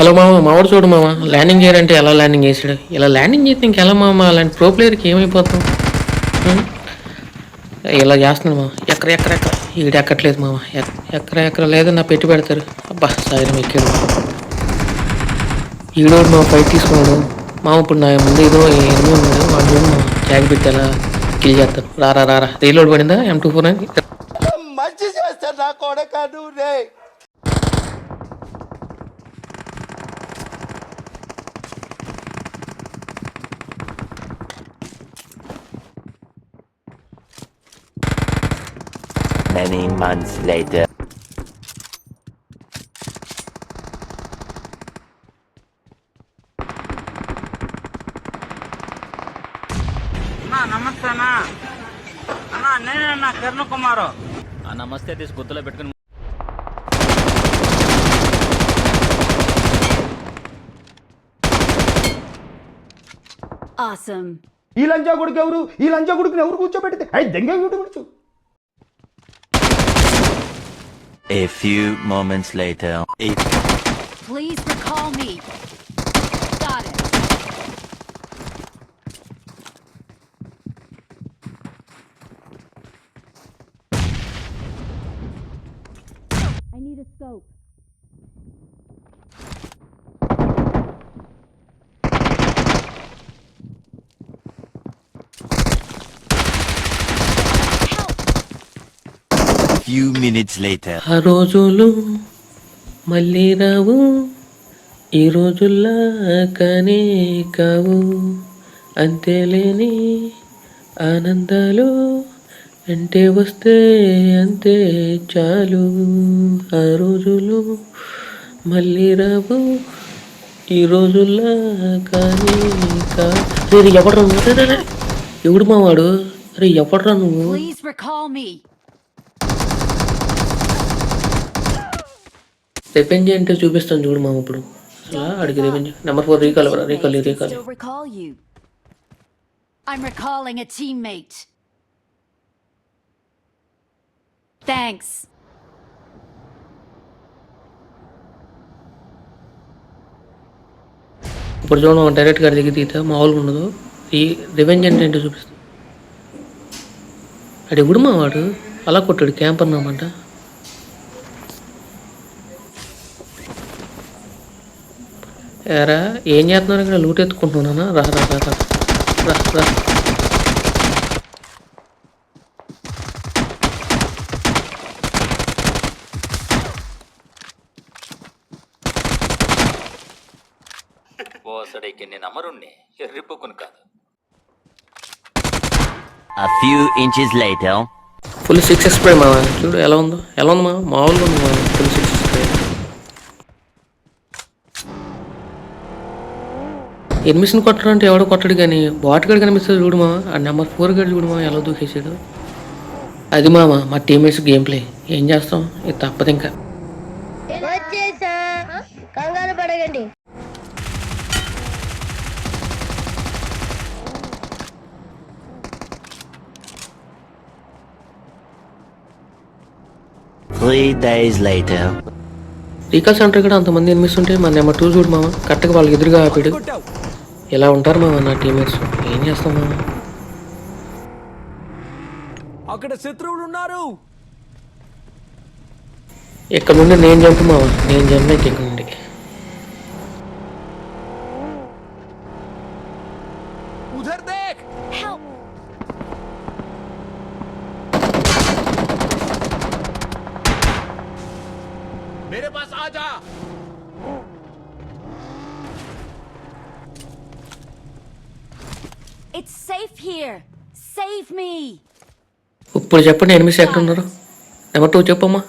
Hello మామ, మావాడు చూడు మామ, ల్యాండింగ్ చేయాలంటే ఎలా ల్యాండింగ్ చేసాడు. ఇలా ల్యాండింగ్ చేస్తే ఇంకెలా మామ, అలాంటి ప్రో ప్లేయర్కి ఏమైపోతాం. ఇలా చేస్తున్నాడు మామ. ఎక్కడ ఎక్కడ ఎక్కడ ఈడు ఎక్కట్లేదు మామ. ఎక్కడ లేదు నా పెట్టి పెడతారు. అబ్బా సాయిరం ఎక్కాడు ఈడోడు మా ఫైట్ తీసుకున్నాడు మామ. ఇప్పుడు నా ముందు ఏదో ఎనిమిది ఉన్నాడు, వాడు చూడు మా ట్యాగ్ పెట్టి ఎలా కిల్ చేస్తాను. రారా రారా రీలోడ్ పడిందా M249. మంచి చేస్తాను నా కొడకను రే. Many months later. నమస్తే అన్నా. అన్నా నేనన్నా కిరణ్ కుమారు. నమస్తే తీసి గుర్తులో పెట్టుకుని Awesome. ఈ లంజా కొడుకు ఎవరు? ఈ లంజా కొడుకుని ఎవరు కూర్చోబెడితే అయి దెంగే కూర్చో. A few moments later. Please recall me. Got it. I need a scope. Few minutes later. ఆ రోజులు మళ్ళీ రావు, ఈ రోజుల్లా కానీ కావు, అంతేలేని ఆనందాలు అంటే వస్తే అంతే చాలు. ఆ రోజులు మళ్ళీ రావు, ఈ రోజుల్లా కానీ కావు. రే ఎవడ్రా నువ్వు? ఎవడు మావాడు? అరే ఎవడ్రా నువ్వు? Please recall me. రివెంజ్ అంటే చూపిస్తాను చూడు మామ. ఇప్పుడు అసలు అడిగి revenge number 4 recall recall. Still recall you. I'm recalling a teammate. Thanks. ఇప్పుడు చూడండి డైరెక్ట్గా దిగి తీతా మామూలుగా ఉండదు. ఈ రివెంజ్ అంటే ఏంటో చూపిస్తాను. అడి ఇప్పుడు మావాడు అలా కొట్టాడు క్యాంప్ అన్నామంట. ఎరా ఏం చేస్తున్నారు ఇక్కడ? లూట్ ఎత్తుకుంటున్నానా? రా రా రా రా రా రా. ఓసడికి నేను అమరుణ్ణి, ఎర్రిపోకుని కాదు. A few inches later. Full 6 spray మావా. చూడు ఎలా ఉందో. ఎలా ఉంది మా మామూలుగా ఉంది మా. Full 6 spray. ఎనిమిషన్ కొట్టడం అంటే ఎవడో కొట్టడు కానీ బాట్ గడు కనిపిస్తుంది చూడు మా. ఆ నెంబర్ 4 గడు చూడు మా ఎలా దూకేసాడు. అది మామ మా టీమ్మేట్స్ గేమ్ ప్లే. ఏం చేస్తాం, ఇది తప్పదు ఇంకా. కంగారు పడగండి. Three days later. Recall centre కూడా అంతమంది ఎనిమిస్తుంటే మా నెంబర్ 2 చూడు మామ కరెక్ట్గా వాళ్ళకి ఎదురుగా ఆపాడు. ఇలా ఉంటారు మామ నా టీమ్మేట్స్. ఏం చేస్తాం మామ. అక్కడ శత్రువులు ఉన్నారు. ఇక్కడ నుండి నేను చంపు మామ. నేను చంపేకి ఇక్కడ నుండి. ఉధర్ దేఖ్. Help. मेरे पास आ जा. It's safe here. Save me. ఇప్పుడు చెప్పండి ఎనిమిస్ ఎక్కడ ఉన్నారు? నెంబర్ 2 చెప్పమ్మా.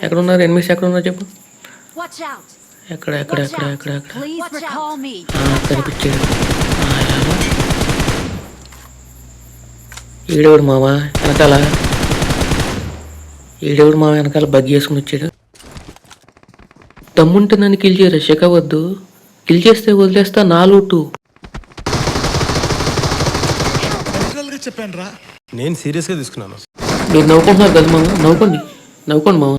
ఎక్కడ ఉన్నారు ఎనిమిస్? ఎక్కడ ఉన్నారు చెప్పు. Watch out. ఎక్కడ ఎక్కడ ఎక్కడ ఎక్కడ ఎక్కడ? Please recall me. కనిపించాడు. ఈడేవుడు మామ వెనకాల. ఈడేవుడు మామ వెనకాల బగ్గి వేసుకుని వచ్చాడు. దమ్ముంటే నన్ను కిల్ చేయరు, శకవద్దు. కిల్ చేస్తే వదిలేస్తా నా లూటు. చెప్పాను రా, నేను సీరియస్గా తీసుకున్నాను. మీరు నవ్వుకుంటున్నారు కదా మామ. నవ్వుకోండి మామ.